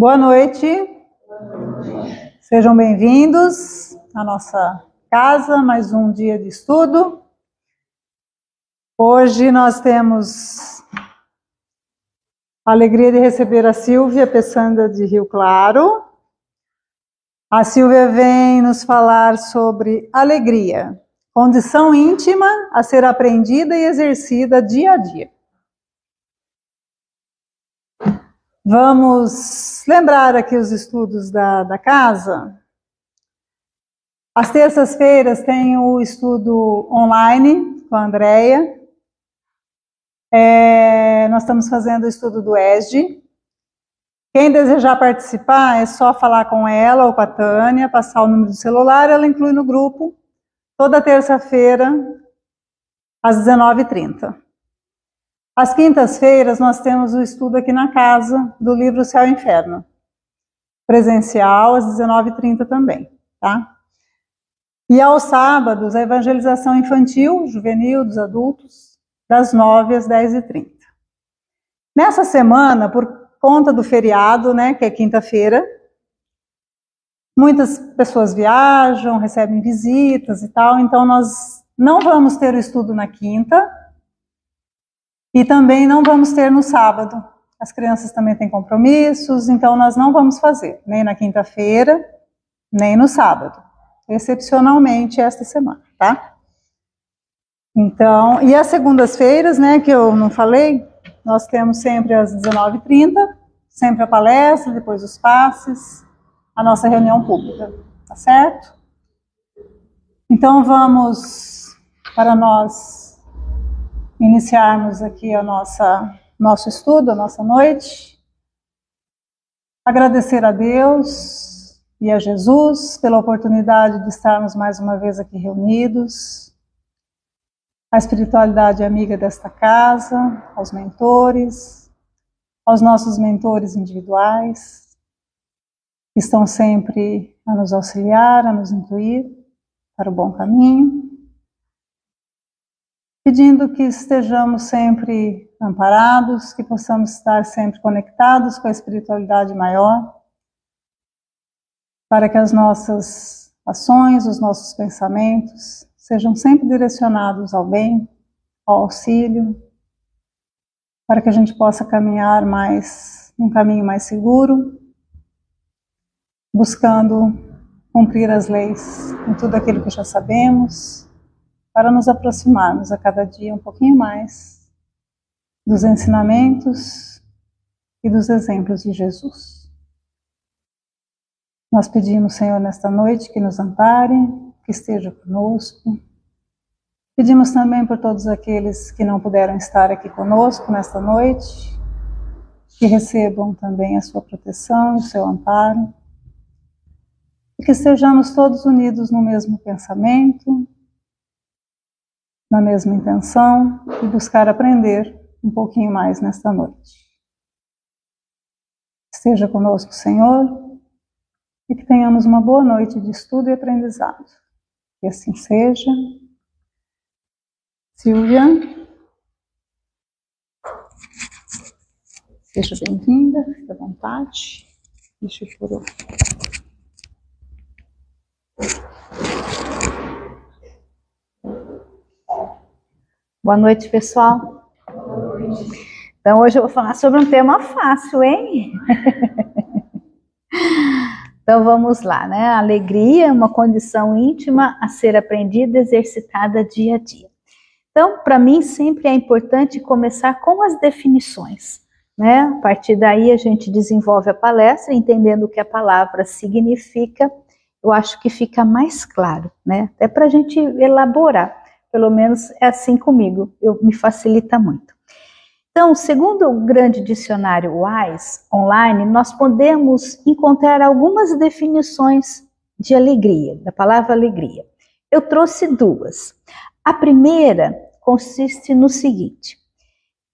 Boa noite, sejam bem-vindos à nossa casa, mais um dia de estudo. Hoje nós temos a alegria de receber a Silvia Peçanda de Rio Claro. A Silvia vem nos falar sobre alegria, condição íntima a ser aprendida e exercida dia a dia. Vamos lembrar aqui os estudos da casa. Às terças-feiras tem o estudo online com a Andréia. Nós estamos fazendo o estudo do ESG. Quem desejar participar é só falar com ela ou com a Tânia, passar o número do celular, ela inclui no grupo, toda terça-feira, às 19h30. Às quintas-feiras nós temos o estudo aqui na casa do livro Céu e Inferno, presencial às 19h30 também, tá? E aos sábados a evangelização infantil, juvenil, dos adultos, das 9 às 10h30. Nessa semana, por conta do feriado, né, que é quinta-feira, muitas pessoas viajam, recebem visitas e tal, então nós não vamos ter o estudo na quinta, e também não vamos ter no sábado. As crianças também têm compromissos, então nós não vamos fazer, nem na quinta-feira, nem no sábado. Excepcionalmente esta semana, tá? Então, e as segundas-feiras, né, que eu não falei, nós temos sempre às 19h30, sempre a palestra, depois os passes, a nossa reunião pública, tá certo? Então vamos, para nós iniciarmos aqui nosso estudo, a nossa noite. Agradecer a Deus e a Jesus pela oportunidade de estarmos mais uma vez aqui reunidos. A espiritualidade amiga desta casa, aos mentores, aos nossos mentores individuais, que estão sempre a nos auxiliar, a nos incluir para o bom caminho. Pedindo que estejamos sempre amparados, que possamos estar sempre conectados com a espiritualidade maior, para que as nossas ações, os nossos pensamentos sejam sempre direcionados ao bem, ao auxílio, para que a gente possa caminhar um caminho mais seguro, buscando cumprir as leis em tudo aquilo que já sabemos, para nos aproximarmos a cada dia um pouquinho mais dos ensinamentos e dos exemplos de Jesus. Nós pedimos, Senhor, nesta noite que nos ampare, que esteja conosco. Pedimos também por todos aqueles que não puderam estar aqui conosco nesta noite, que recebam também a sua proteção e o seu amparo, e que estejamos todos unidos no mesmo pensamento, na mesma intenção, e buscar aprender um pouquinho mais nesta noite. Esteja conosco, Senhor, e que tenhamos uma boa noite de estudo e aprendizado. Que assim seja. Silvia, seja bem-vinda, fique à vontade. Deixa eu pôr. Boa noite, pessoal. Boa noite. Então, hoje eu vou falar sobre um tema fácil, hein? Então, vamos lá, né? A alegria é uma condição íntima a ser aprendida e exercitada dia a dia. Então, para mim, sempre é importante começar com as definições, né? A partir daí, a gente desenvolve a palestra, entendendo o que a palavra significa. Eu acho que fica mais claro, né? Até para a gente elaborar. Pelo menos é assim comigo, me facilita muito. Então, segundo o grande dicionário WISE online, nós podemos encontrar algumas definições de alegria, da palavra alegria. Eu trouxe duas. A primeira consiste no seguinte: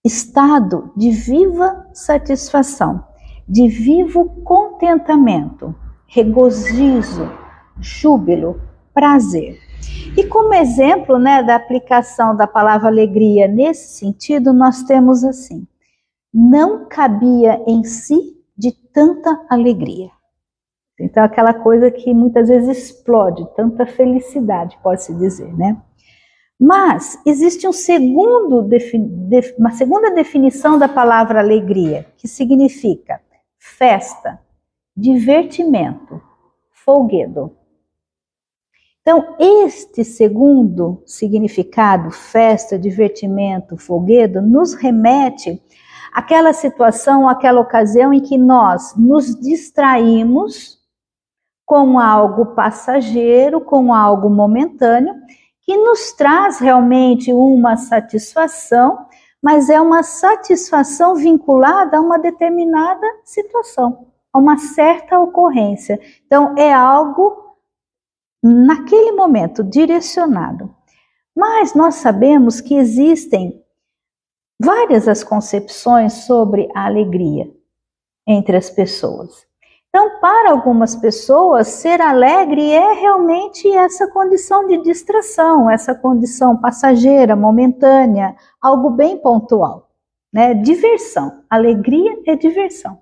estado de viva satisfação, de vivo contentamento, regozijo, júbilo, prazer. E como exemplo, né, da aplicação da palavra alegria nesse sentido, nós temos assim: não cabia em si de tanta alegria. Então, aquela coisa que muitas vezes explode, tanta felicidade, pode-se dizer, né? Mas existe uma segunda definição da palavra alegria, que significa festa, divertimento, folguedo. Então, este segundo significado, festa, divertimento, folguedo, nos remete àquela situação, àquela ocasião em que nós nos distraímos com algo passageiro, com algo momentâneo, que nos traz realmente uma satisfação, mas é uma satisfação vinculada a uma determinada situação, a uma certa ocorrência. Então, é algo naquele momento, direcionado. Mas nós sabemos que existem várias as concepções sobre a alegria entre as pessoas. Então, para algumas pessoas, ser alegre é realmente essa condição de distração, essa condição passageira, momentânea, algo bem pontual, né? Diversão. Alegria é diversão.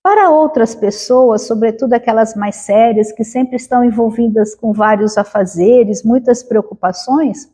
Para outras pessoas, sobretudo aquelas mais sérias, que sempre estão envolvidas com vários afazeres, muitas preocupações,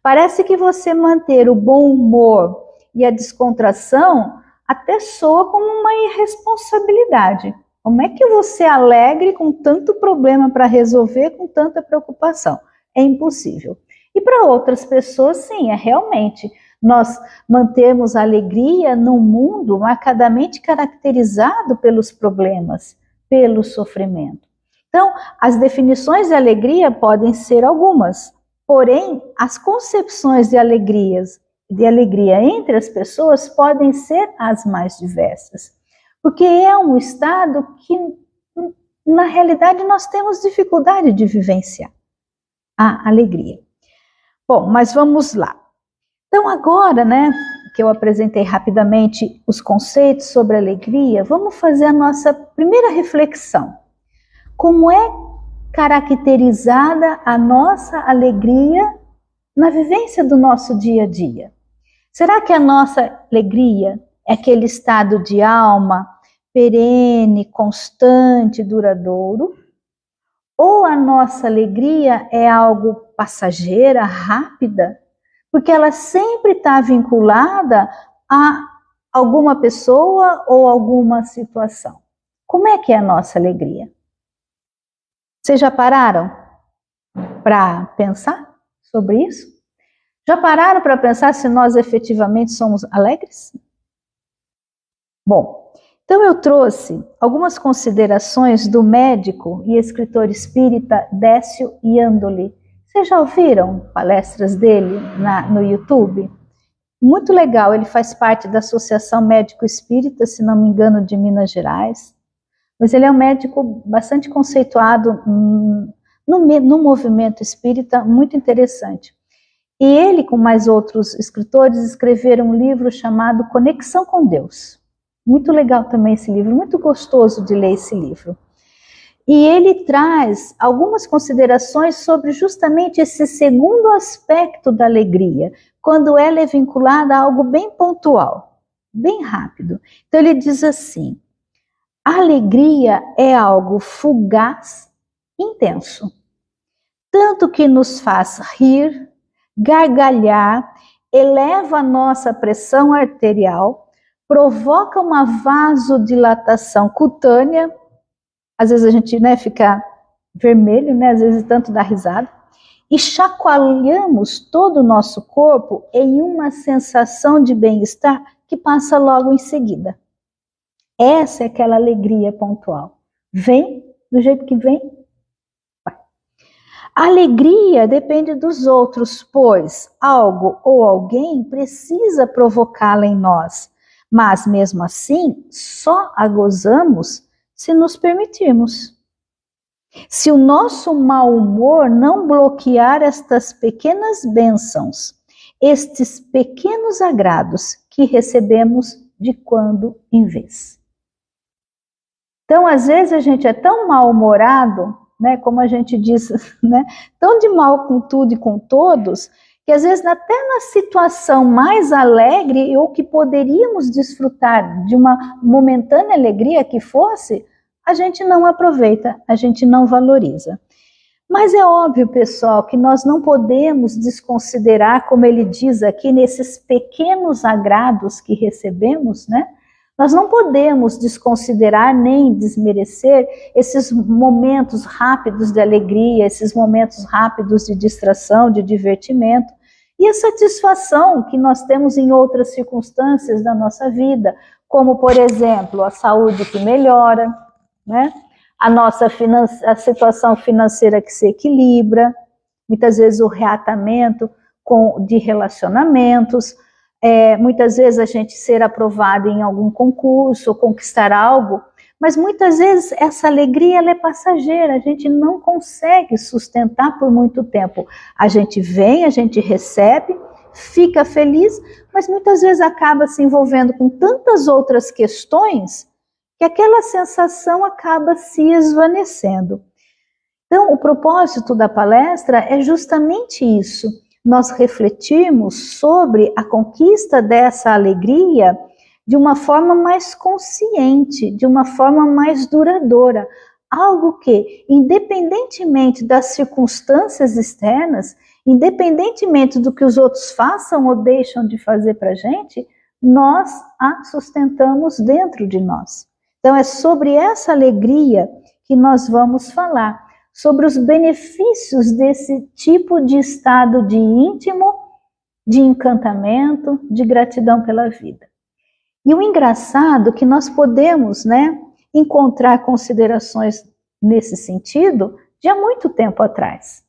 parece que você manter o bom humor e a descontração até soa como uma irresponsabilidade. Como é que você é alegre com tanto problema para resolver, com tanta preocupação? É impossível. E para outras pessoas, sim, é realmente. Nós mantemos a alegria num mundo marcadamente caracterizado pelos problemas, pelo sofrimento. Então, as definições de alegria podem ser algumas, porém, as concepções de alegria entre as pessoas podem ser as mais diversas. Porque é um estado que, na realidade, nós temos dificuldade de vivenciar a alegria. Bom, mas vamos lá. Então agora, né, que eu apresentei rapidamente os conceitos sobre alegria, vamos fazer a nossa primeira reflexão. Como é caracterizada a nossa alegria na vivência do nosso dia a dia? Será que a nossa alegria é aquele estado de alma perene, constante, duradouro? Ou a nossa alegria é algo passageira, rápida? Porque ela sempre está vinculada a alguma pessoa ou alguma situação. Como é que é a nossa alegria? Vocês já pararam para pensar sobre isso? Já pararam para pensar se nós efetivamente somos alegres? Bom, então eu trouxe algumas considerações do médico e escritor espírita Décio Iandoli. Vocês já ouviram palestras dele no YouTube? Muito legal, ele faz parte da Associação Médico Espírita, se não me engano, de Minas Gerais. Mas ele é um médico bastante conceituado no movimento espírita, muito interessante. E ele, com mais outros escritores, escreveram um livro chamado Conexão com Deus. Muito legal também esse livro, muito gostoso de ler esse livro. E ele traz algumas considerações sobre justamente esse segundo aspecto da alegria, quando ela é vinculada a algo bem pontual, bem rápido. Então ele diz assim: a alegria é algo fugaz, intenso, tanto que nos faz rir, gargalhar, eleva a nossa pressão arterial, provoca uma vasodilatação cutânea. Às vezes a gente, né, fica vermelho, né, às vezes tanto dá risada, e chacoalhamos todo o nosso corpo em uma sensação de bem-estar que passa logo em seguida. Essa é aquela alegria pontual. Vem do jeito que vem, vai. A alegria depende dos outros, pois algo ou alguém precisa provocá-la em nós, mas mesmo assim só a gozamos se nos permitirmos. Se o nosso mau humor não bloquear estas pequenas bênçãos, estes pequenos agrados que recebemos de quando em vez. Então, às vezes a gente é tão mal-humorado, né, como a gente diz, né, tão de mal com tudo e com todos, que às vezes até na situação mais alegre, ou que poderíamos desfrutar de uma momentânea alegria que fosse, a gente não aproveita, a gente não valoriza. Mas é óbvio, pessoal, que nós não podemos desconsiderar, como ele diz aqui, nesses pequenos agrados que recebemos, né? Nós não podemos desconsiderar nem desmerecer esses momentos rápidos de alegria, esses momentos rápidos de distração, de divertimento, e a satisfação que nós temos em outras circunstâncias da nossa vida, como, por exemplo, a saúde que melhora, né? A situação financeira que se equilibra, muitas vezes o reatamento de relacionamentos, muitas vezes a gente ser aprovado em algum concurso, ou conquistar algo, mas muitas vezes essa alegria ela é passageira, a gente não consegue sustentar por muito tempo. A gente vem, a gente recebe, fica feliz, mas muitas vezes acaba se envolvendo com tantas outras questões que aquela sensação acaba se esvanecendo. Então, o propósito da palestra é justamente isso, nós refletirmos sobre a conquista dessa alegria de uma forma mais consciente, de uma forma mais duradoura, algo que, independentemente das circunstâncias externas, independentemente do que os outros façam ou deixam de fazer para a gente, nós a sustentamos dentro de nós. Então é sobre essa alegria que nós vamos falar, sobre os benefícios desse tipo de estado de íntimo, de encantamento, de gratidão pela vida. E o engraçado é que nós podemos, né, encontrar considerações nesse sentido de há muito tempo atrás.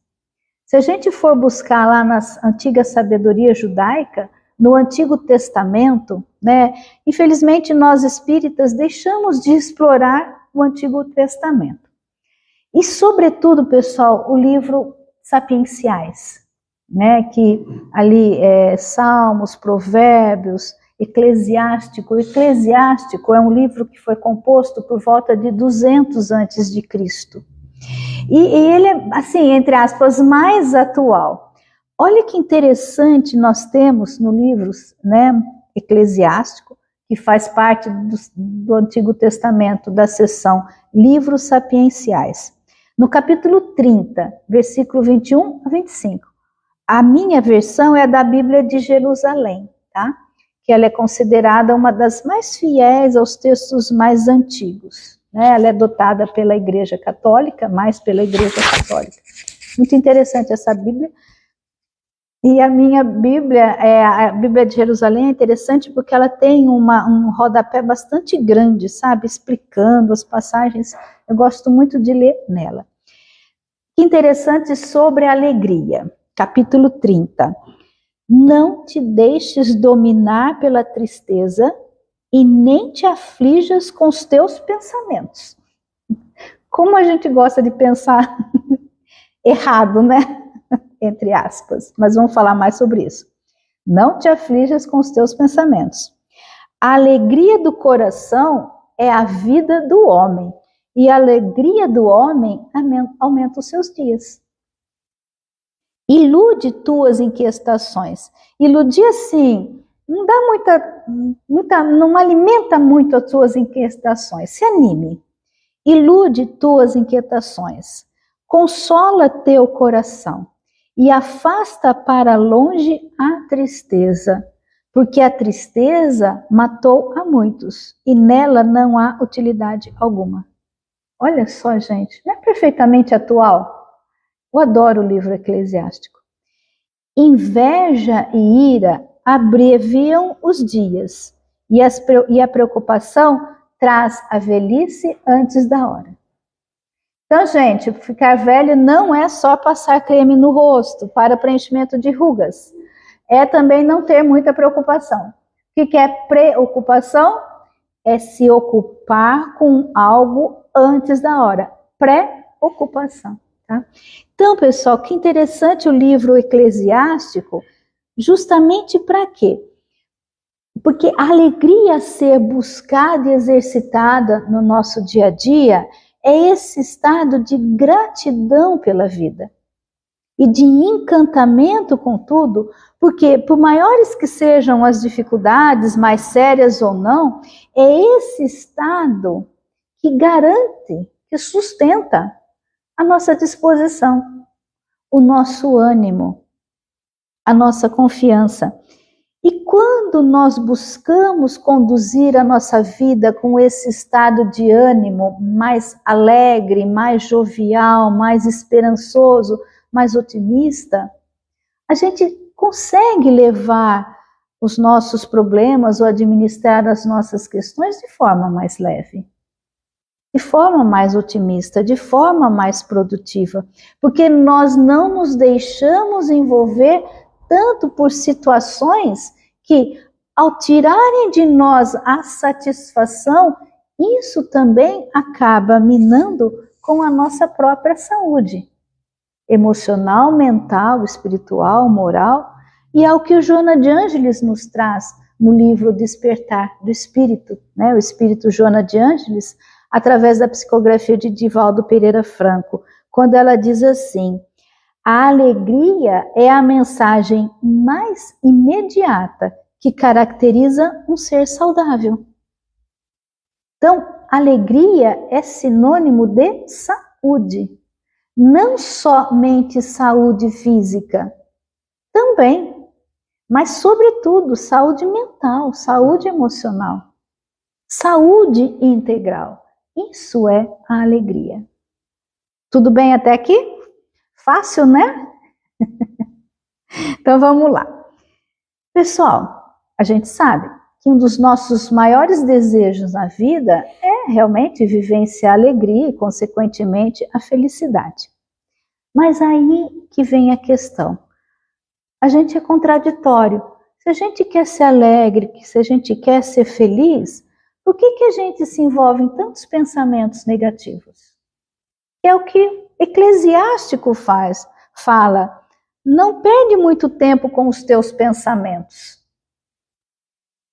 Se a gente for buscar lá na antiga sabedoria judaica, no Antigo Testamento, né, infelizmente nós espíritas deixamos de explorar o Antigo Testamento. E sobretudo, pessoal, o livro Sapienciais, né, que ali Salmos, Provérbios, Eclesiástico. O Eclesiástico é um livro que foi composto por volta de 200 antes de Cristo. E ele é, assim, entre aspas, mais atual. Olha que interessante nós temos no livro, né, Eclesiástico, que faz parte do Antigo Testamento, da seção Livros Sapienciais. No capítulo 30, versículo 21 a 25. A minha versão é da Bíblia de Jerusalém, tá? Que ela é considerada uma das mais fiéis aos textos mais antigos, né? Ela é adotada pela Igreja Católica, mais pela Igreja Católica. Muito interessante essa Bíblia. E a minha Bíblia, a Bíblia de Jerusalém, é interessante porque ela tem um rodapé bastante grande, sabe? Explicando as passagens. Eu gosto muito de ler nela. Que interessante sobre a alegria. Capítulo 30. Não te deixes dominar pela tristeza e nem te aflijas com os teus pensamentos. Como a gente gosta de pensar errado, né? Entre aspas, mas vamos falar mais sobre isso. Não te aflijas com os teus pensamentos. A alegria do coração é a vida do homem, e a alegria do homem aumenta os seus dias. Ilude tuas inquietações. Iludir assim, não dá não alimenta muito as tuas inquietações. Se anime. Ilude tuas inquietações. Consola teu coração. E afasta para longe a tristeza, porque a tristeza matou a muitos, e nela não há utilidade alguma. Olha só, gente, não é perfeitamente atual? Eu adoro o livro Eclesiástico. Inveja e ira abreviam os dias, e a preocupação traz a velhice antes da hora. Então, gente, ficar velho não é só passar creme no rosto para preenchimento de rugas. É também não ter muita preocupação. O que é preocupação? É se ocupar com algo antes da hora. Pré-ocupação. Tá? Então, pessoal, que interessante o livro Eclesiástico, justamente para quê? Porque a alegria a ser buscada e exercitada no nosso dia a dia é esse estado de gratidão pela vida. e de encantamento com tudo, porque por maiores que sejam as dificuldades, mais sérias ou não, é esse estado que garante, que sustenta a nossa disposição, o nosso ânimo, a nossa confiança. E quando nós buscamos conduzir a nossa vida com esse estado de ânimo mais alegre, mais jovial, mais esperançoso, mais otimista, a gente consegue levar os nossos problemas ou administrar as nossas questões de forma mais leve, de forma mais otimista, de forma mais produtiva, porque nós não nos deixamos envolver tanto por situações que, ao tirarem de nós a satisfação, isso também acaba minando com a nossa própria saúde emocional, mental, espiritual, moral, e é o que o Joana de Ângeles nos traz no livro Despertar do Espírito, né? O Espírito Joana de Ângeles, através da psicografia de Divaldo Pereira Franco, quando ela diz assim: a alegria é a mensagem mais imediata que caracteriza um ser saudável. Então, alegria é sinônimo de saúde. Não somente saúde física, também, mas sobretudo saúde mental, saúde emocional, saúde integral. Isso é a alegria. Tudo bem até aqui? Fácil, né? Então vamos lá. Pessoal, a gente sabe que um dos nossos maiores desejos na vida é realmente vivenciar a alegria e, consequentemente, a felicidade. Mas aí que vem a questão. A gente é contraditório. Se a gente quer ser alegre, se a gente quer ser feliz, por que a gente se envolve em tantos pensamentos negativos? É o que Eclesiástico fala. Não perde muito tempo com os teus pensamentos.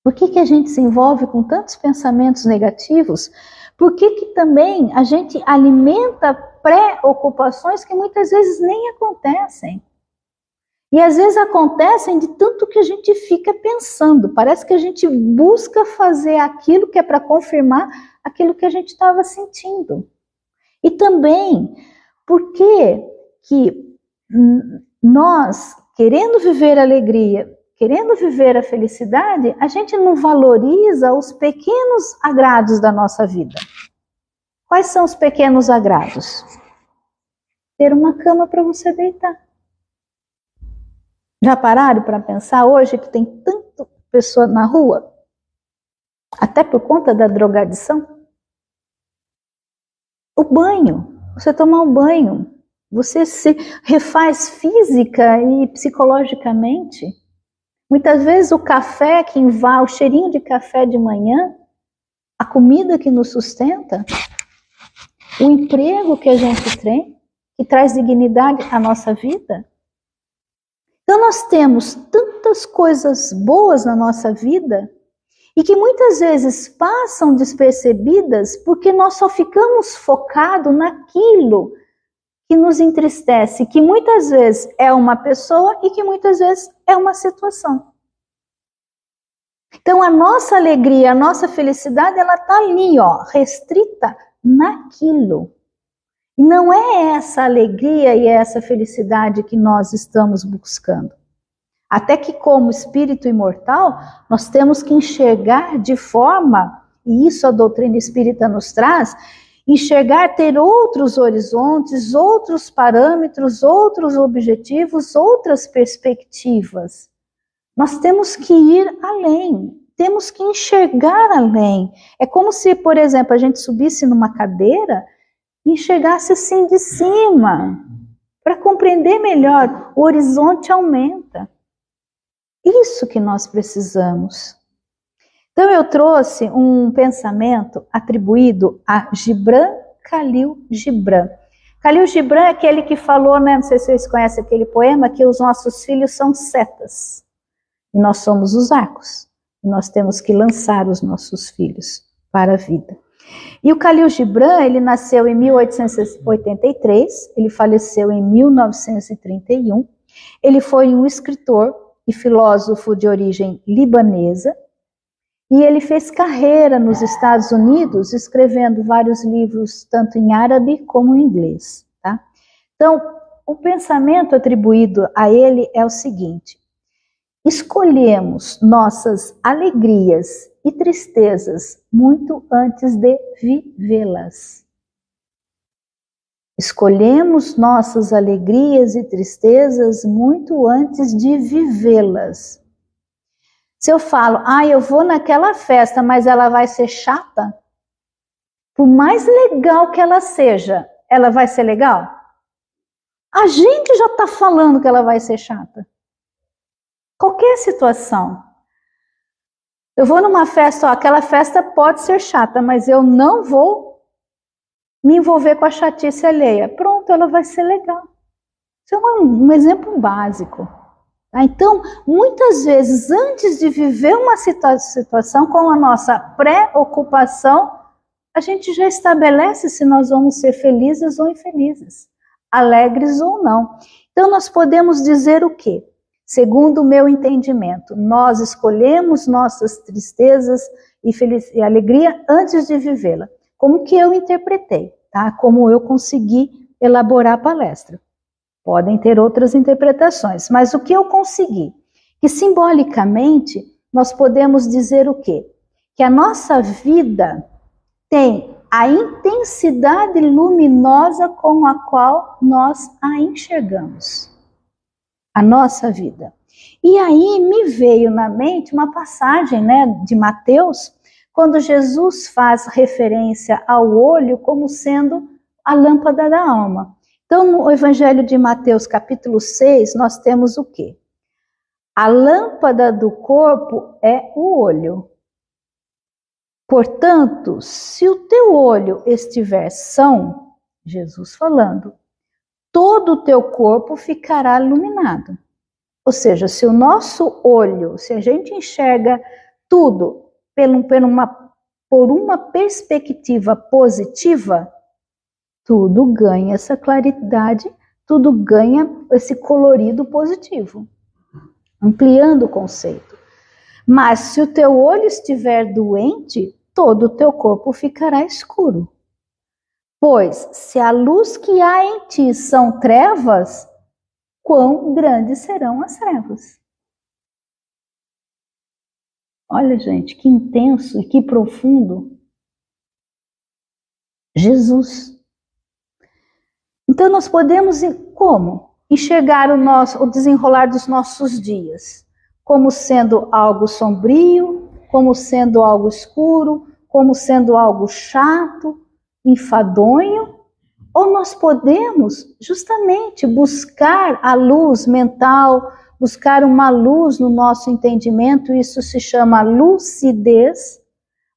Por que a gente se envolve com tantos pensamentos negativos? Por que também a gente alimenta preocupações que muitas vezes nem acontecem? E às vezes acontecem de tanto que a gente fica pensando. Parece que a gente busca fazer aquilo que é para confirmar aquilo que a gente estava sentindo. E também, por que nós, querendo viver a alegria, querendo viver a felicidade, a gente não valoriza os pequenos agrados da nossa vida? Quais são os pequenos agrados? Ter uma cama para você deitar. Já pararam para pensar hoje que tem tanta pessoa na rua? Até por conta da drogadição? O banho, você tomar um banho, você se refaz física e psicologicamente. Muitas vezes o café que invade, o cheirinho de café de manhã, a comida que nos sustenta, o emprego que a gente tem, que traz dignidade à nossa vida. Então nós temos tantas coisas boas na nossa vida e que muitas vezes passam despercebidas porque nós só ficamos focados naquilo que nos entristece, que muitas vezes é uma pessoa e que muitas vezes é uma situação. Então a nossa alegria, a nossa felicidade, ela está ali, ó, restrita naquilo. E não é essa alegria e essa felicidade que nós estamos buscando. Até que como espírito imortal, nós temos que enxergar de forma, e isso a doutrina espírita nos traz, enxergar, ter outros horizontes, outros parâmetros, outros objetivos, outras perspectivas. Nós temos que ir além, temos que enxergar além. É como se, por exemplo, a gente subisse numa cadeira e enxergasse assim de cima. Para compreender melhor, o horizonte aumenta. Isso que nós precisamos. Então eu trouxe um pensamento atribuído a Gibran Khalil Gibran. Khalil Gibran é aquele que falou, né, não sei se vocês conhecem aquele poema, que os nossos filhos são setas e nós somos os arcos. E nós temos que lançar os nossos filhos para a vida. E o Khalil Gibran, ele nasceu em 1883, ele faleceu em 1931. Ele foi um escritor e filósofo de origem libanesa, e ele fez carreira nos Estados Unidos, escrevendo vários livros, tanto em árabe como em inglês. Tá? Então, o pensamento atribuído a ele é o seguinte: escolhemos nossas alegrias e tristezas muito antes de vivê-las. Escolhemos nossas alegrias e tristezas muito antes de vivê-las. Se eu falo, eu vou naquela festa, mas ela vai ser chata, por mais legal que ela seja, ela vai ser legal? A gente já está falando que ela vai ser chata. Qualquer situação. Eu vou numa festa, aquela festa pode ser chata, mas eu não vou me envolver com a chatice alheia. Pronto, ela vai ser legal. Isso é um exemplo básico. Então, muitas vezes, antes de viver uma situação com a nossa preocupação, a gente já estabelece se nós vamos ser felizes ou infelizes, alegres ou não. Então, nós podemos dizer o quê? Segundo o meu entendimento, nós escolhemos nossas tristezas e alegria antes de vivê-la. Como que eu interpretei, tá? Como eu consegui elaborar a palestra. Podem ter outras interpretações, mas o que eu consegui? Que simbolicamente nós podemos dizer o quê? Que a nossa vida tem a intensidade luminosa com a qual nós a enxergamos. A nossa vida. E aí me veio na mente uma passagem, de Mateus, quando Jesus faz referência ao olho como sendo a lâmpada da alma. Então, no Evangelho de Mateus, capítulo 6, nós temos o quê? A lâmpada do corpo é o olho. Portanto, se o teu olho estiver são, Jesus falando, todo o teu corpo ficará iluminado. Ou seja, se o nosso olho, se a gente enxerga tudo por uma perspectiva positiva, tudo ganha essa claridade, tudo ganha esse colorido positivo, ampliando o conceito. Mas se o teu olho estiver doente, todo o teu corpo ficará escuro. Pois, se a luz que há em ti são trevas, quão grandes serão as trevas? Olha, gente, que intenso e que profundo. Jesus. Então, nós podemos, como? Enxergar o desenrolar dos nossos dias, como sendo algo sombrio, como sendo algo escuro, como sendo algo chato, enfadonho, ou nós podemos justamente buscar a luz mental, buscar uma luz no nosso entendimento, isso se chama lucidez,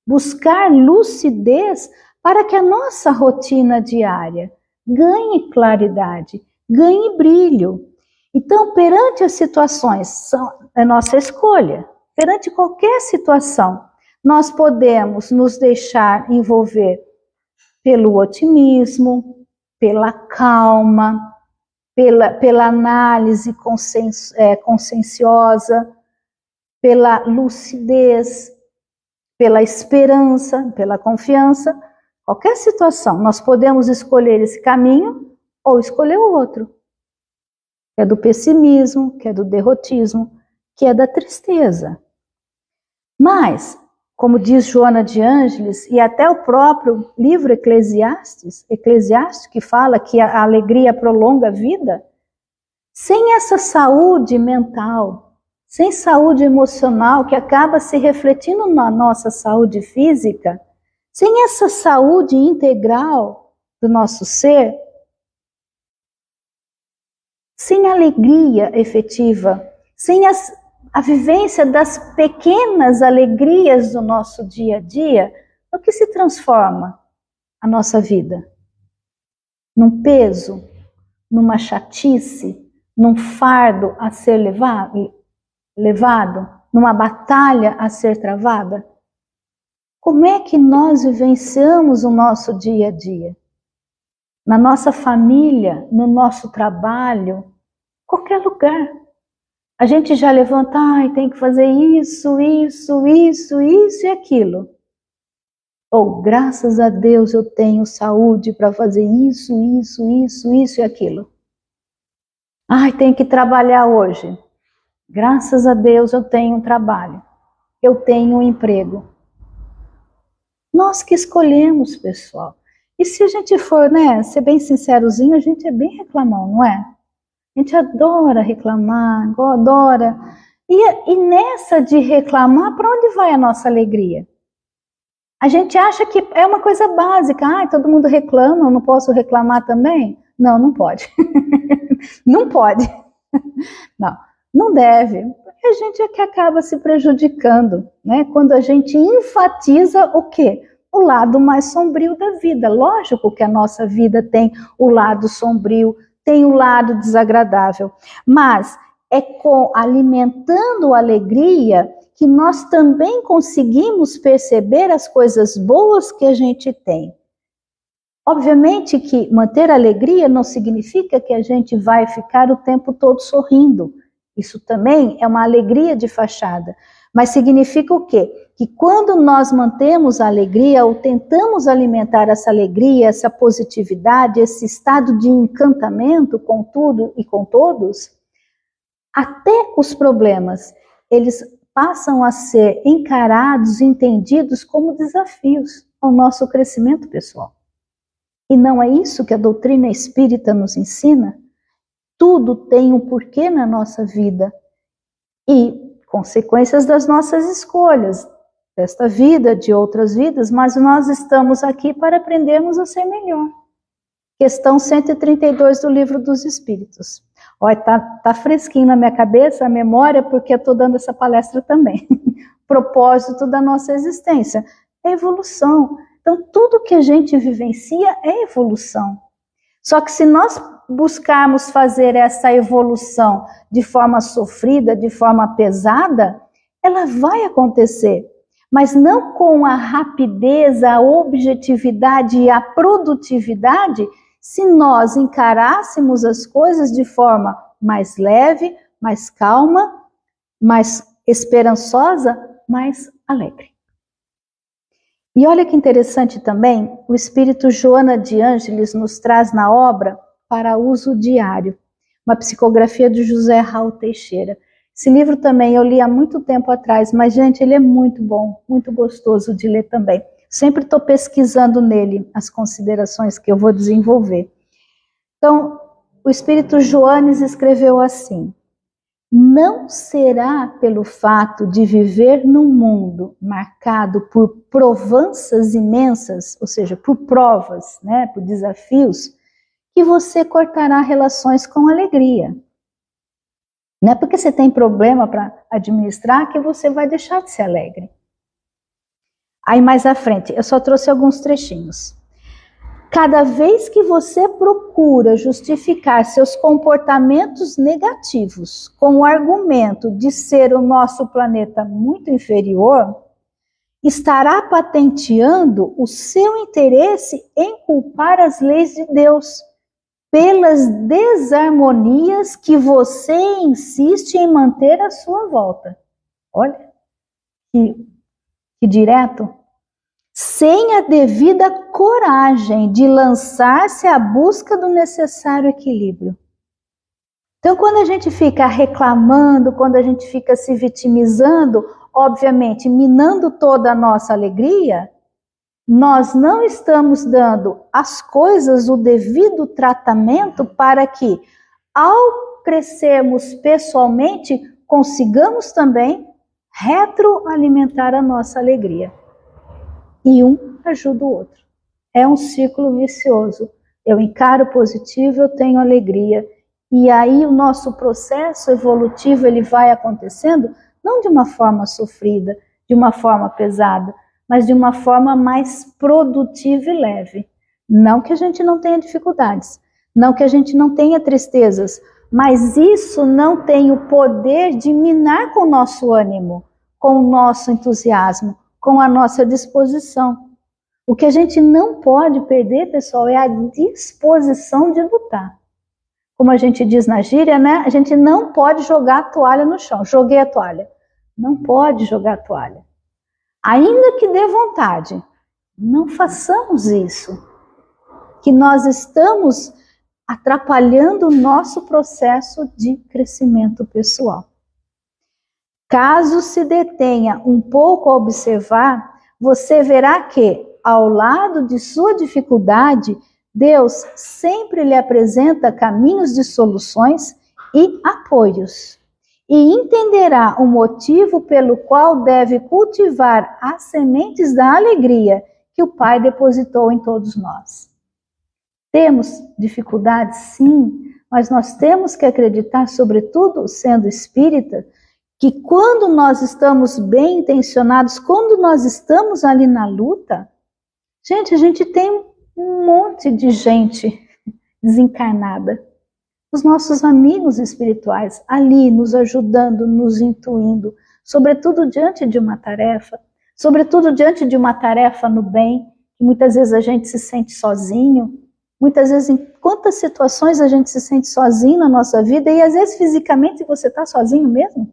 buscar lucidez para que a nossa rotina diária ganhe claridade, ganhe brilho. Então, perante as situações, é nossa escolha, perante qualquer situação, nós podemos nos deixar envolver pelo otimismo, pela calma, pela análise conscienciosa, pela lucidez, pela esperança, pela confiança. Qualquer situação, nós podemos escolher esse caminho ou escolher o outro. Que é do pessimismo, que é do derrotismo, que é da tristeza. Mas, como diz Joana de Ângeles, e até o próprio livro Eclesiastes, que fala que a alegria prolonga a vida, sem essa saúde mental, sem saúde emocional, que acaba se refletindo na nossa saúde física, sem essa saúde integral do nosso ser, sem alegria efetiva, sem a vivência das pequenas alegrias do nosso dia a dia, o que se transforma a nossa vida? Num peso, numa chatice, num fardo a ser levado, numa batalha a ser travada? Como é que nós vivenciamos o nosso dia a dia? Na nossa família, no nosso trabalho, qualquer lugar. A gente já levanta, tem que fazer isso e aquilo. Ou, graças a Deus, eu tenho saúde para fazer isso e aquilo. Tenho que trabalhar hoje. Graças a Deus eu tenho um trabalho. Eu tenho um emprego. Nós que escolhemos, pessoal. E se a gente for, ser bem sincerozinho, a gente é bem reclamão, não é? A gente adora reclamar, adora. E nessa de reclamar, para onde vai a nossa alegria? A gente acha que é uma coisa básica. Todo mundo reclama, eu não posso reclamar também? Não, não pode. Não pode. Não deve. Porque a gente é que acaba se prejudicando, né? Quando a gente enfatiza o quê? O lado mais sombrio da vida. Lógico que a nossa vida tem o lado sombrio, tem o lado desagradável. Mas é alimentando a alegria que nós também conseguimos perceber as coisas boas que a gente tem. Obviamente que manter a alegria não significa que a gente vai ficar o tempo todo sorrindo. Isso também é uma alegria de fachada. Mas significa o quê? Que quando nós mantemos a alegria ou tentamos alimentar essa alegria, essa positividade, esse estado de encantamento com tudo e com todos, até os problemas, eles passam a ser encarados, entendidos como desafios ao nosso crescimento pessoal. E não é isso que a doutrina espírita nos ensina? Tudo tem um porquê na nossa vida e consequências das nossas escolhas, desta vida, de outras vidas, mas nós estamos aqui para aprendermos a ser melhor. Questão 132 do Livro dos Espíritos. Olha, tá fresquinho na minha cabeça a memória, porque eu estou dando essa palestra também. Propósito da nossa existência é evolução. Então, tudo que a gente vivencia é evolução. Só que se nós buscarmos fazer essa evolução de forma sofrida, de forma pesada, ela vai acontecer. Mas não com a rapidez, a objetividade e a produtividade, se nós encarássemos as coisas de forma mais leve, mais calma, mais esperançosa, mais alegre. E olha que interessante também, o espírito Joana de Ângeles nos traz na obra Para Uso Diário, uma psicografia de José Raul Teixeira. Esse livro também eu li há muito tempo atrás, mas, gente, ele é muito bom, muito gostoso de ler também. Sempre estou pesquisando nele as considerações que eu vou desenvolver. Então, o espírito Joanes escreveu assim: não será pelo fato de viver num mundo marcado por provanças imensas, ou seja, por provas, né, por desafios, que você cortará relações com alegria. Não é porque você tem problema para administrar que você vai deixar de ser alegre. Aí mais à frente, eu só trouxe alguns trechinhos. Cada vez que você procura justificar seus comportamentos negativos com o argumento de ser o nosso planeta muito inferior, estará patenteando o seu interesse em culpar as leis de Deus pelas desarmonias que você insiste em manter à sua volta. Olha, que direto. Sem a devida coragem de lançar-se à busca do necessário equilíbrio. Então, quando a gente fica reclamando, quando a gente fica se vitimizando, obviamente, minando toda a nossa alegria, nós não estamos dando às coisas o devido tratamento para que, ao crescermos pessoalmente, consigamos também retroalimentar a nossa alegria. E um ajuda o outro. É um círculo vicioso. Eu encaro positivo, eu tenho alegria. E aí o nosso processo evolutivo ele vai acontecendo não de uma forma sofrida, de uma forma pesada, mas de uma forma mais produtiva e leve. Não que a gente não tenha dificuldades, não que a gente não tenha tristezas, mas isso não tem o poder de minar com o nosso ânimo, com o nosso entusiasmo, com a nossa disposição. O que a gente não pode perder, pessoal, é a disposição de lutar. Como a gente diz na gíria, né? A gente não pode jogar a toalha no chão. Joguei a toalha. Não pode jogar a toalha. Ainda que dê vontade, não façamos isso. Que nós estamos atrapalhando o nosso processo de crescimento pessoal. Caso se detenha um pouco a observar, você verá que, ao lado de sua dificuldade, Deus sempre lhe apresenta caminhos de soluções e apoios. E entenderá o motivo pelo qual deve cultivar as sementes da alegria que o Pai depositou em todos nós. Temos dificuldades, sim, mas nós temos que acreditar, sobretudo sendo espírita, que quando nós estamos bem intencionados, quando nós estamos ali na luta, gente, a gente tem um monte de gente desencarnada. Os nossos amigos espirituais ali nos ajudando, nos intuindo, sobretudo diante de uma tarefa, sobretudo diante de uma tarefa no bem, que muitas vezes a gente se sente sozinho, muitas vezes em quantas situações a gente se sente sozinho na nossa vida, e às vezes fisicamente você está sozinho mesmo.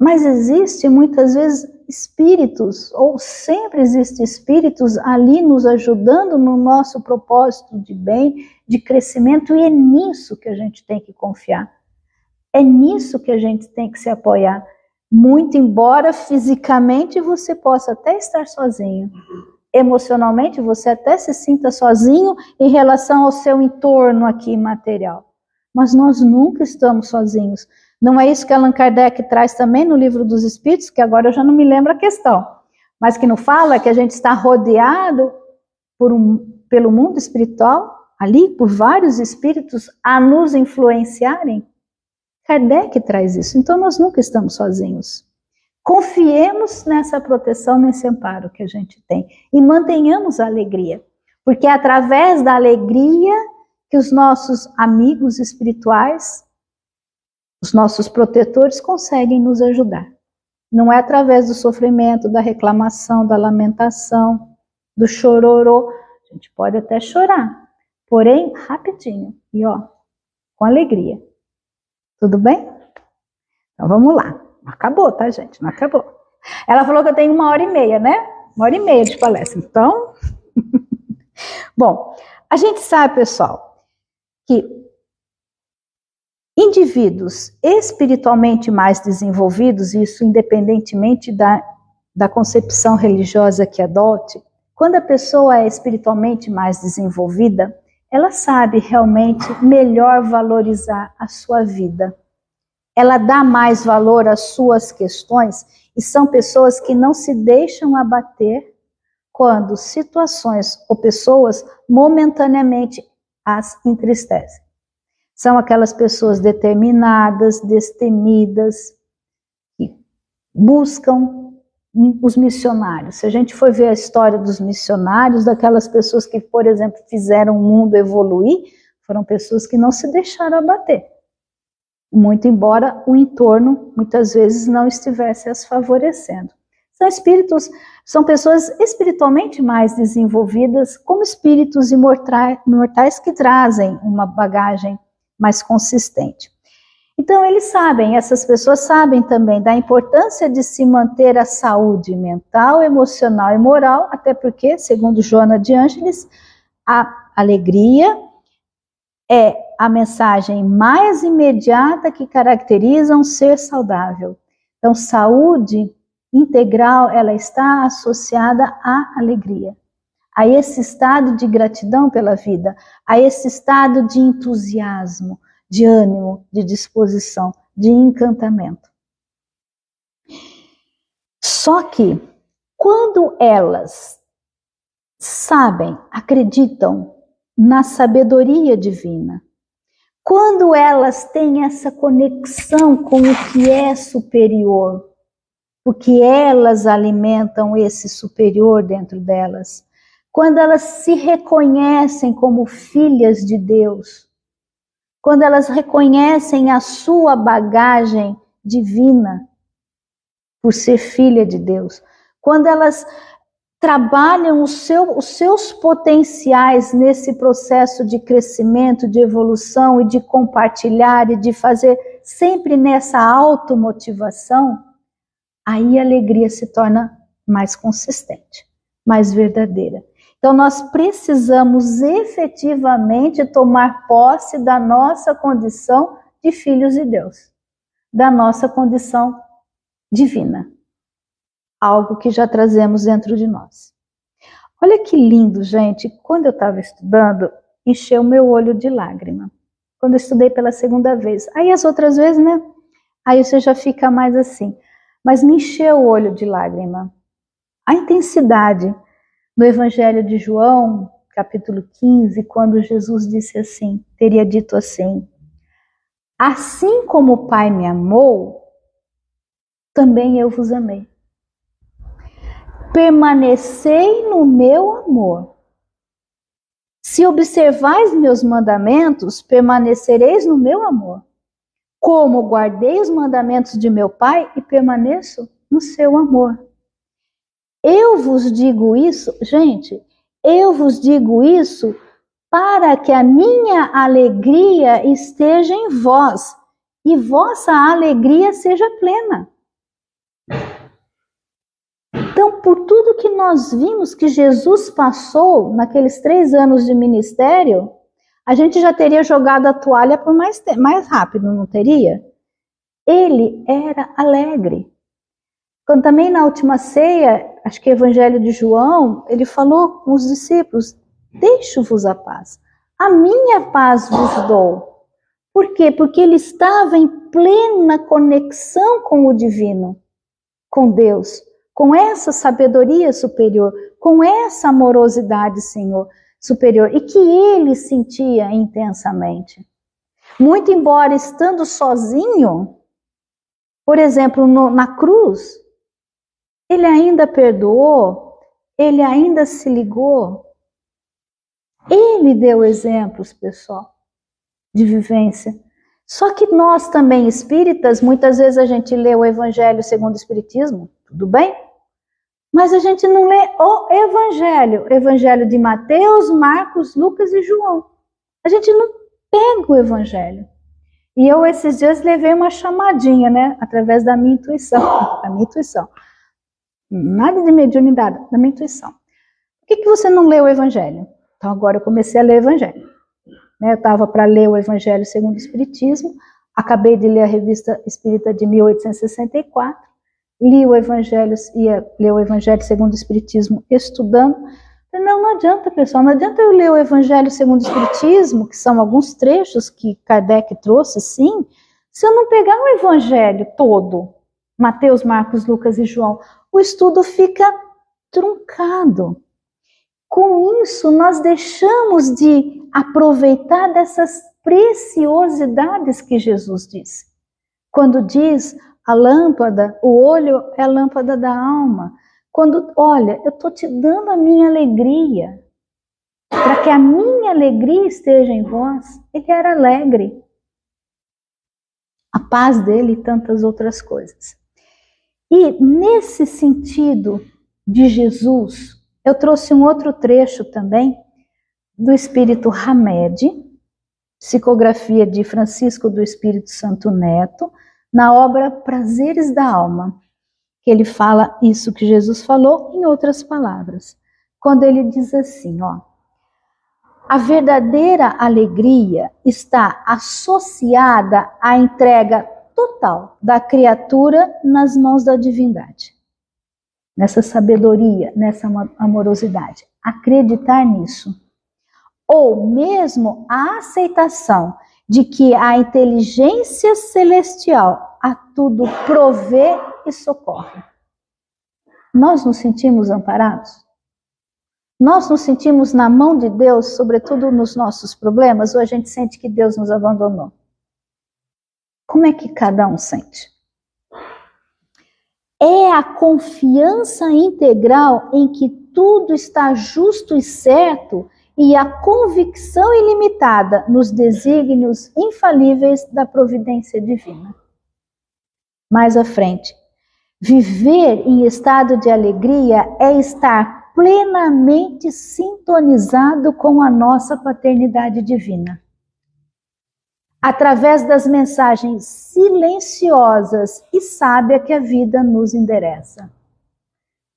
Mas existe muitas vezes espíritos, ou sempre existem espíritos ali nos ajudando no nosso propósito de bem, de crescimento, e é nisso que a gente tem que confiar. É nisso que a gente tem que se apoiar. Muito embora fisicamente você possa até estar sozinho, emocionalmente você até se sinta sozinho em relação ao seu entorno aqui material. Mas nós nunca estamos sozinhos. Não é isso que Allan Kardec traz também no Livro dos Espíritos, que agora eu já não me lembro a questão, mas que não fala que a gente está rodeado pelo mundo espiritual, ali por vários espíritos a nos influenciarem? Kardec traz isso, então nós nunca estamos sozinhos. Confiemos nessa proteção, nesse amparo que a gente tem e mantenhamos a alegria, porque é através da alegria que os nossos amigos espirituais, os nossos protetores conseguem nos ajudar. Não é através do sofrimento, da reclamação, da lamentação, do chororô. A gente pode até chorar, porém rapidinho e com alegria. Tudo bem? Então vamos lá. Não acabou, tá, gente? Não acabou. Ela falou que eu tenho 1h30, né? 1h30 de palestra. Então, bom, a gente sabe, pessoal, que indivíduos espiritualmente mais desenvolvidos, isso independentemente da concepção religiosa que adote, quando a pessoa é espiritualmente mais desenvolvida, ela sabe realmente melhor valorizar a sua vida. Ela dá mais valor às suas questões e são pessoas que não se deixam abater quando situações ou pessoas momentaneamente as entristecem. São aquelas pessoas determinadas, destemidas, que buscam os missionários. Se a gente for ver a história dos missionários, daquelas pessoas que, por exemplo, fizeram o mundo evoluir, foram pessoas que não se deixaram abater. Muito embora o entorno, muitas vezes, não estivesse as favorecendo. São pessoas espiritualmente mais desenvolvidas, como espíritos imortais que trazem uma bagagem mais consistente. Então eles sabem, essas pessoas sabem também da importância de se manter a saúde mental, emocional e moral, até porque, segundo Joana de Ângeles, a alegria é a mensagem mais imediata que caracteriza um ser saudável. Então, saúde integral, ela está associada à alegria, a esse estado de gratidão pela vida, a esse estado de entusiasmo, de ânimo, de disposição, de encantamento. Só que, quando elas sabem, acreditam na sabedoria divina, quando elas têm essa conexão com o que é superior, porque elas alimentam esse superior dentro delas, quando elas se reconhecem como filhas de Deus, quando elas reconhecem a sua bagagem divina, por ser filha de Deus, quando elas trabalham os seus potenciais nesse processo de crescimento, de evolução e de compartilhar e de fazer sempre nessa automotivação, aí a alegria se torna mais consistente, mais verdadeira. Então nós precisamos efetivamente tomar posse da nossa condição de filhos de Deus, da nossa condição divina. Algo que já trazemos dentro de nós. Olha que lindo, gente. Quando eu estava estudando, encheu meu olho de lágrima. Quando eu estudei pela segunda vez. Aí as outras vezes, né? Aí você já fica mais assim. Mas me encheu o olho de lágrima. A intensidade no Evangelho de João, capítulo 15, quando Jesus disse assim, teria dito assim: assim como o Pai me amou, também eu vos amei. Permanecei no meu amor. Se observais meus mandamentos, permanecereis no meu amor. Como guardei os mandamentos de meu Pai e permaneço no seu amor. Eu vos digo isso, gente, eu vos digo isso para que a minha alegria esteja em vós e vossa alegria seja plena. Então, por tudo que nós vimos que Jesus passou naqueles 3 anos de ministério, a gente já teria jogado a toalha por mais rápido, não teria? Ele era alegre. Quando também na última ceia, acho que é Evangelho de João, ele falou com os discípulos: deixo-vos a paz. A minha paz vos dou. Por quê? Porque ele estava em plena conexão com o divino, com Deus, com essa sabedoria superior, com essa amorosidade, Senhor, superior, e que ele sentia intensamente. Muito embora estando sozinho, por exemplo, na cruz, ele ainda perdoou, ele ainda se ligou. Ele deu exemplos, pessoal, de vivência. Só que nós também, espíritas, muitas vezes a gente lê o Evangelho segundo o Espiritismo, tudo bem? Mas a gente não lê o Evangelho de Mateus, Marcos, Lucas e João. A gente não pega o Evangelho. E eu esses dias levei uma chamadinha, né? Através da minha intuição. Da minha intuição. Nada de mediunidade, da minha intuição. Por que você não lê o Evangelho? Então agora eu comecei a ler o Evangelho. Eu estava para ler o Evangelho segundo o Espiritismo, acabei de ler a Revista Espírita de 1864, li o Evangelho, ia ler o Evangelho segundo o Espiritismo estudando. Não adianta, pessoal, não adianta eu ler o Evangelho segundo o Espiritismo, que são alguns trechos que Kardec trouxe, sim, se eu não pegar o Evangelho todo, Mateus, Marcos, Lucas e João, o estudo fica truncado. Com isso, nós deixamos de aproveitar dessas preciosidades que Jesus disse. Quando diz a lâmpada, o olho é a lâmpada da alma. Quando, olha, eu estou te dando a minha alegria, para que a minha alegria esteja em vós. Ele era alegre. A paz dele e tantas outras coisas. E nesse sentido de Jesus, eu trouxe um outro trecho também do Espírito Hamed, psicografia de Francisco do Espírito Santo Neto, na obra Prazeres da Alma, que ele fala isso que Jesus falou em outras palavras. Quando ele diz assim, ó: a verdadeira alegria está associada à entrega total da criatura nas mãos da divindade. Nessa sabedoria, nessa amorosidade. Acreditar nisso. Ou mesmo a aceitação de que a inteligência celestial a tudo provê e socorre. Nós nos sentimos amparados? Nós nos sentimos na mão de Deus, sobretudo nos nossos problemas, ou a gente sente que Deus nos abandonou? Como é que cada um sente? É a confiança integral em que tudo está justo e certo e a convicção ilimitada nos desígnios infalíveis da providência divina. Mais à frente, Viver em estado de alegria é estar plenamente sintonizado com a nossa paternidade divina. Através das mensagens silenciosas e sábias que a vida nos endereça.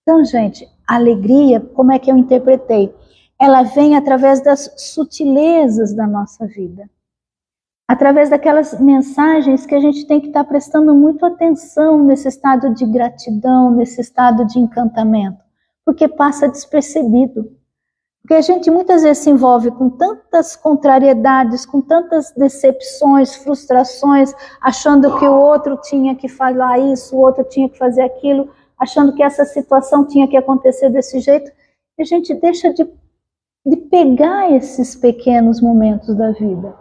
Então, gente, a alegria, como é que eu interpretei? Ela vem através das sutilezas da nossa vida. Através daquelas mensagens que a gente tem que estar prestando muito atenção nesse estado de gratidão, nesse estado de encantamento, porque passa despercebido. Porque a gente muitas vezes se envolve com tantas contrariedades, com tantas decepções, frustrações, achando que o outro tinha que falar isso, o outro tinha que fazer aquilo, achando que essa situação tinha que acontecer desse jeito, e a gente deixa de pegar esses pequenos momentos da vida,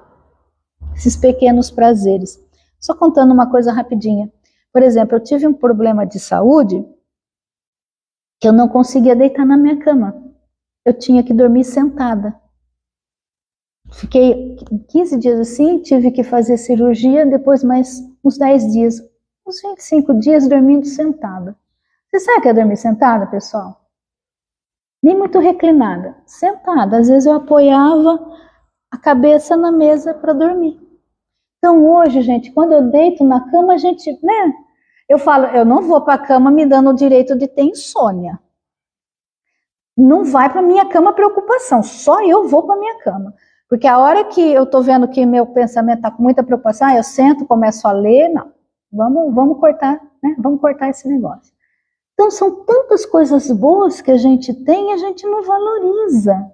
esses pequenos prazeres. Só contando uma coisa rapidinha. Por exemplo, eu tive um problema de saúde que eu não conseguia deitar na minha cama. Eu tinha que dormir sentada. Fiquei 15 dias assim, tive que fazer cirurgia, depois mais uns 10 dias, uns 25 dias dormindo sentada. Você sabe o que é dormir sentada, pessoal? Nem muito reclinada, sentada. Às vezes eu apoiava a cabeça na mesa para dormir. Então hoje, gente, quando eu deito na cama, a gente, né? Eu falo, eu não vou para a cama me dando o direito de ter insônia. Não vai para minha cama preocupação, só eu vou para minha cama. Porque a hora que eu estou vendo que meu pensamento está com muita preocupação, eu sento, começo a ler, não, vamos cortar, né? Vamos cortar esse negócio. Então são tantas coisas boas que a gente tem e a gente não valoriza.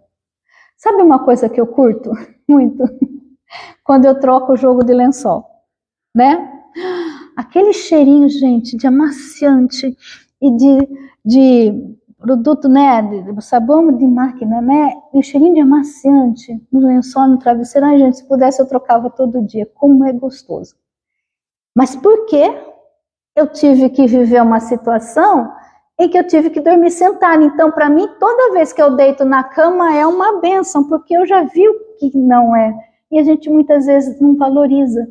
Sabe uma coisa que eu curto muito? Quando eu troco o jogo de lençol, né? Aquele cheirinho, gente, de amaciante e de produto, né, sabão de máquina, né, e o cheirinho de amaciante no lençol, no travesseiro. Ai, gente, se pudesse eu trocava todo dia, como é gostoso. Mas por que eu tive que viver uma situação em que eu tive que dormir sentada? Então, para mim, toda vez que eu deito na cama é uma bênção, porque eu já vi o que não é, e a gente muitas vezes não valoriza.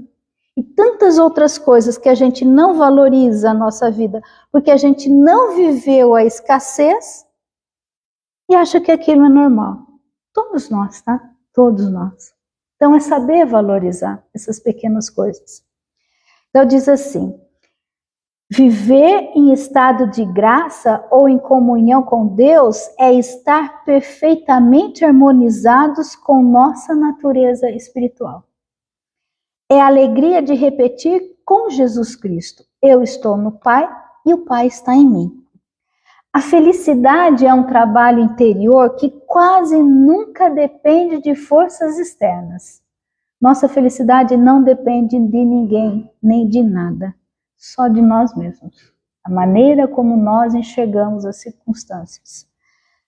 E tantas outras coisas que a gente não valoriza na nossa vida, porque a gente não viveu a escassez e acha que aquilo é normal. Todos nós, tá? Todos nós. Então é saber valorizar essas pequenas coisas. Então diz assim, viver em estado de graça ou em comunhão com Deus é estar perfeitamente harmonizados com nossa natureza espiritual. É a alegria de repetir com Jesus Cristo, eu estou no Pai e o Pai está em mim. A felicidade é um trabalho interior que quase nunca depende de forças externas. Nossa felicidade não depende de ninguém, nem de nada, só de nós mesmos. A maneira como nós enxergamos as circunstâncias.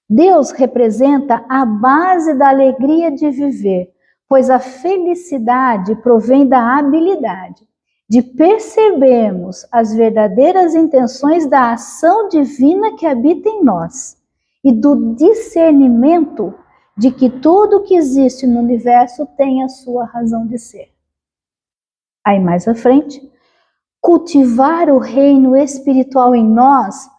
Deus representa a base da alegria de viver, pois a felicidade provém da habilidade de percebermos as verdadeiras intenções da ação divina que habita em nós e do discernimento de que tudo que existe no universo tem a sua razão de ser. Aí mais à frente, cultivar o reino espiritual em nós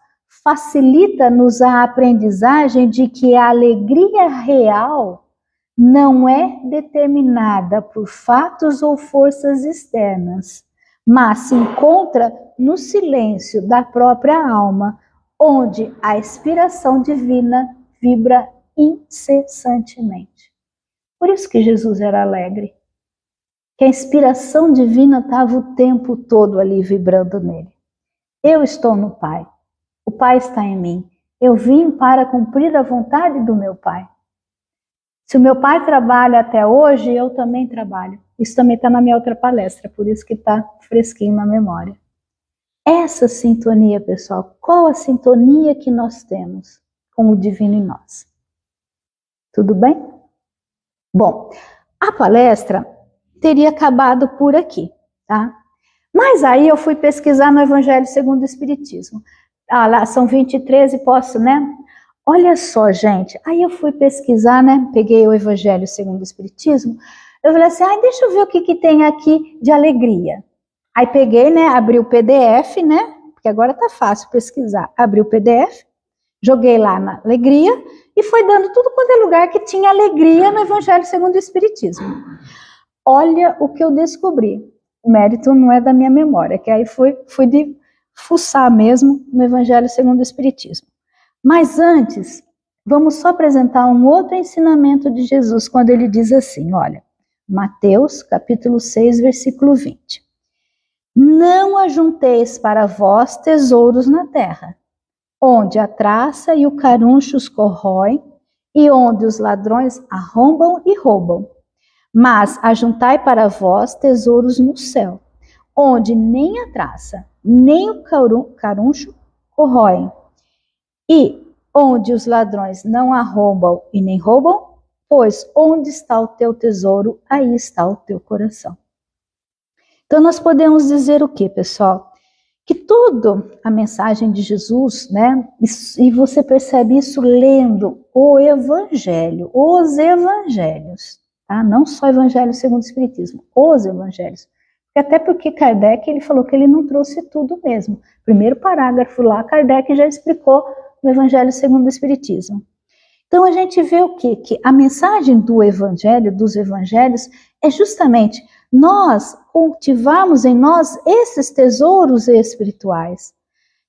facilita-nos a aprendizagem de que a alegria real não é determinada por fatos ou forças externas, mas se encontra no silêncio da própria alma, onde a inspiração divina vibra incessantemente. Por isso que Jesus era alegre, que a inspiração divina estava o tempo todo ali vibrando nele. Eu estou no Pai, o Pai está em mim, eu vim para cumprir a vontade do meu Pai. Se o meu pai trabalha até hoje, eu também trabalho. Isso também está na minha outra palestra, por isso que está fresquinho na memória. Essa sintonia, pessoal, qual a sintonia que nós temos com o divino em nós? Tudo bem? Bom, a palestra teria acabado por aqui, tá? Mas aí eu fui pesquisar no Evangelho segundo o Espiritismo. Ah, lá são 23 e posso, né? Olha só, gente, aí eu fui pesquisar, né, peguei o Evangelho segundo o Espiritismo, eu falei assim, deixa eu ver o que tem aqui de alegria. Aí peguei, né, abri o PDF, né, porque agora tá fácil pesquisar. Abri o PDF, joguei lá na Alegria e foi dando tudo quanto é lugar que tinha alegria no Evangelho segundo o Espiritismo. Olha o que eu descobri. O mérito não é da minha memória, que aí fui de fuçar mesmo no Evangelho segundo o Espiritismo. Mas antes, vamos só apresentar um outro ensinamento de Jesus, quando ele diz assim, olha, Mateus, capítulo 6, versículo 20. Não ajunteis para vós tesouros na terra, onde a traça e o caruncho os corroem, e onde os ladrões arrombam e roubam. Mas ajuntai para vós tesouros no céu, onde nem a traça, nem o caruncho corroem, e onde os ladrões não arrombam e nem roubam, pois onde está o teu tesouro, aí está o teu coração. Então nós podemos dizer o que, pessoal? Que tudo a mensagem de Jesus, né? E você percebe isso lendo o Evangelho, os Evangelhos, tá? Não só o Evangelho segundo o Espiritismo, os Evangelhos. Até porque Kardec, ele falou que ele não trouxe tudo mesmo. Primeiro parágrafo lá, Kardec já explicou no Evangelho segundo o Espiritismo. Então a gente vê o quê? Que a mensagem do Evangelho, dos Evangelhos, é justamente nós cultivarmos em nós esses tesouros espirituais.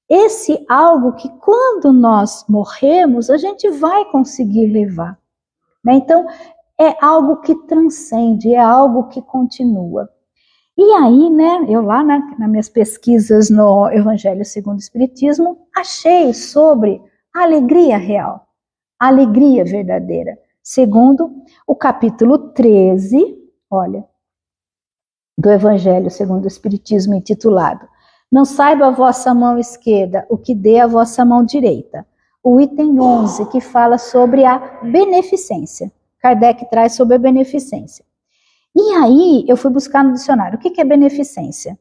Esse algo que quando nós morremos, a gente vai conseguir levar, né? Então, é algo que transcende, é algo que continua. E aí, né, eu lá nas minhas pesquisas no Evangelho segundo o Espiritismo, achei sobre a alegria real, a alegria verdadeira. Segundo o capítulo 13, olha, do Evangelho segundo o Espiritismo, intitulado Não saiba a vossa mão esquerda o que dê a vossa mão direita. O item 11, que fala sobre a beneficência. Kardec traz sobre a beneficência. E aí, eu fui buscar no dicionário, o que é beneficência?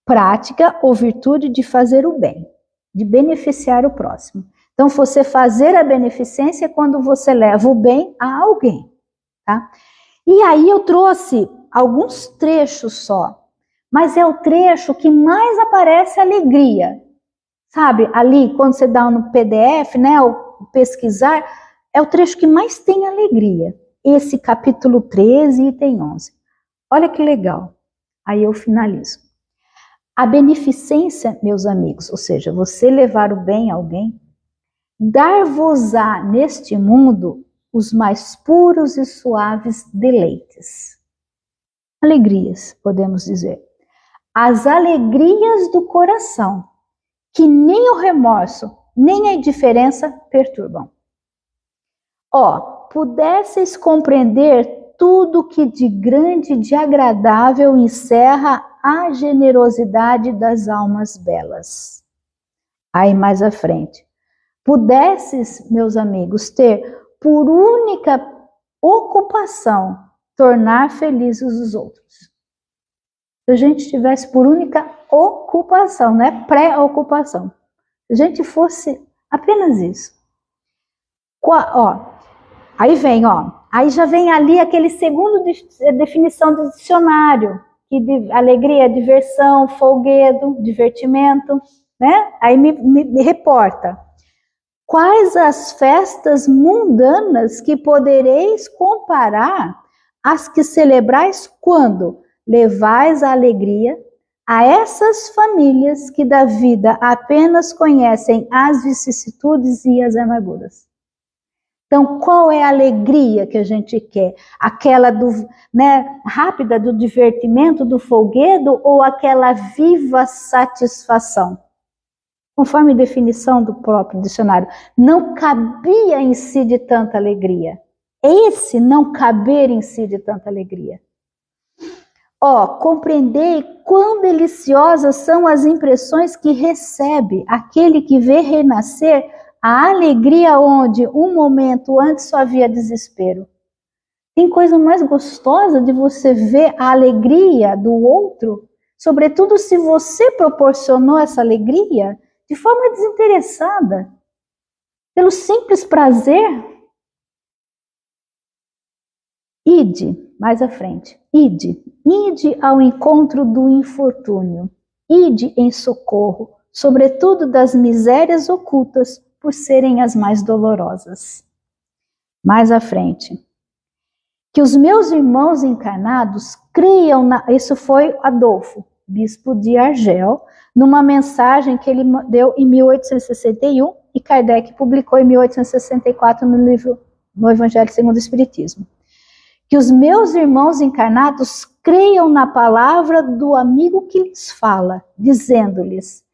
Prática ou virtude de fazer o bem, de beneficiar o próximo. Então, você fazer a beneficência é quando você leva o bem a alguém, tá? E aí eu trouxe alguns trechos só, mas é o trecho que mais aparece alegria. Sabe, ali, quando você dá no PDF, né, ou pesquisar, é o trecho que mais tem alegria. Esse capítulo 13, item 11. Olha que legal. Aí eu finalizo. A beneficência, meus amigos, ou seja, você levar o bem a alguém, dar-vos-á neste mundo os mais puros e suaves deleites. Alegrias, podemos dizer. As alegrias do coração, que nem o remorso, nem a indiferença perturbam. Pudesseis compreender tudo que de grande e de agradável encerra a generosidade das almas belas. Aí mais à frente. Pudesses, meus amigos, ter por única ocupação tornar felizes os outros. Se a gente tivesse por única ocupação, não é pré-ocupação. Se a gente fosse apenas isso. Aí vem, aí já vem ali aquele segundo definição do dicionário, que de alegria, diversão, folguedo, divertimento, né? Aí me reporta. Quais as festas mundanas que podereis comparar às que celebrais quando levais a alegria a essas famílias que da vida apenas conhecem as vicissitudes e as amarguras? Então, qual é a alegria que a gente quer? Aquela rápida do divertimento, do folguedo, ou aquela viva satisfação? Conforme a definição do próprio dicionário, não cabia em si de tanta alegria. Esse não caber em si de tanta alegria. Compreendei quão deliciosas são as impressões que recebe aquele que vê renascer a alegria onde um momento antes só havia desespero. Tem coisa mais gostosa de você ver a alegria do outro, sobretudo se você proporcionou essa alegria de forma desinteressada, pelo simples prazer. Ide, mais à frente, ide ao encontro do infortúnio, ide em socorro sobretudo das misérias ocultas, por serem as mais dolorosas. Mais à frente. Que os meus irmãos encarnados creiam Isso foi Adolfo, bispo de Argel, numa mensagem que ele deu em 1861 e Kardec publicou em 1864 no livro No Evangelho segundo o Espiritismo. Que os meus irmãos encarnados creiam na palavra do amigo que lhes fala, dizendo-lhes: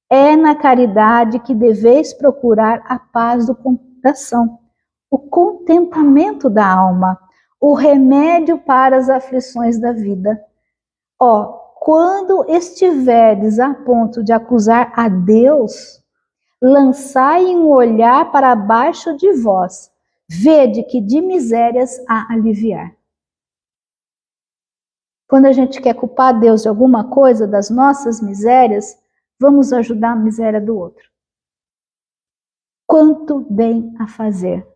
é na caridade que deveis procurar a paz do coração, o contentamento da alma, o remédio para as aflições da vida. Quando estiverdes a ponto de acusar a Deus, lançai um olhar para baixo de vós, vede que de misérias há aliviar. Quando a gente quer culpar Deus de alguma coisa, das nossas misérias, vamos ajudar a miséria do outro. Quanto bem a fazer.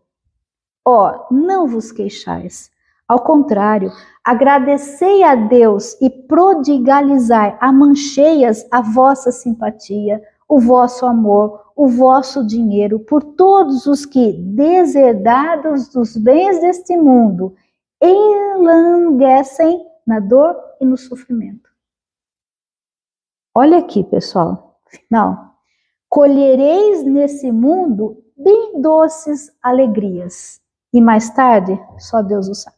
Não vos queixais. Ao contrário, agradecei a Deus e prodigalizai a mancheias a vossa simpatia, o vosso amor, o vosso dinheiro, por todos os que, deserdados dos bens deste mundo, enlanguecem na dor e no sofrimento. Olha aqui, pessoal, final. Colhereis nesse mundo bem doces alegrias, e mais tarde, só Deus o sabe.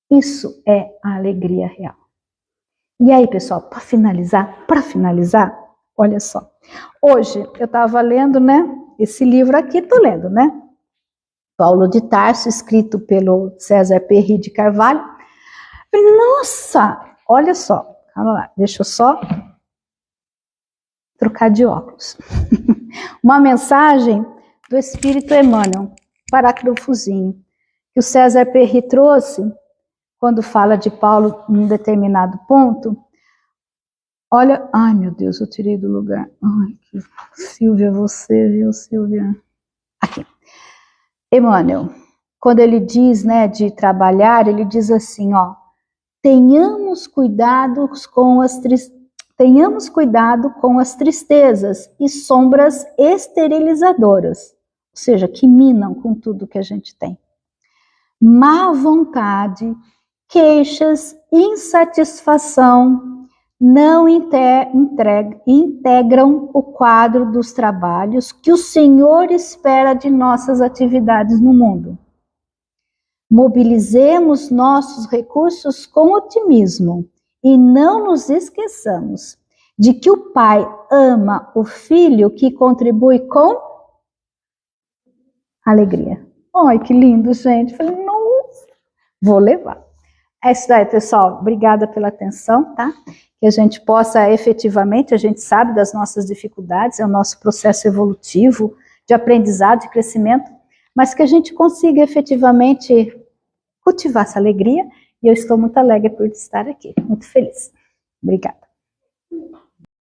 Isso é a alegria real. E aí, pessoal, para finalizar, olha só. Hoje eu estava lendo, esse livro aqui, estou lendo, Paulo de Tarso, escrito pelo César Perry de Carvalho. Nossa, olha só, calma lá, deixa eu só trocar de óculos. Uma mensagem do Espírito Emmanuel, parágrafozinho, que o César Perry trouxe, quando fala de Paulo em um determinado ponto. Olha, ai meu Deus, eu tirei do lugar. Ai, que Silvia, você viu, Silvia? Aqui. Emmanuel, quando ele diz, de trabalhar, ele diz assim, tenhamos cuidado com as tristezas e sombras esterilizadoras, ou seja, que minam com tudo que a gente tem. Má vontade, queixas, insatisfação não integram o quadro dos trabalhos que o Senhor espera de nossas atividades no mundo. Mobilizemos nossos recursos com otimismo e não nos esqueçamos de que o Pai ama o Filho que contribui com alegria. Ai, que lindo, gente. Falei, nossa, vou levar. É isso daí, pessoal. Obrigada pela atenção, tá? Que a gente possa efetivamente, a gente sabe das nossas dificuldades, é o nosso processo evolutivo de aprendizado, de crescimento, mas que a gente consiga efetivamente cultivar essa alegria, e eu estou muito alegre por estar aqui, muito feliz. Obrigada.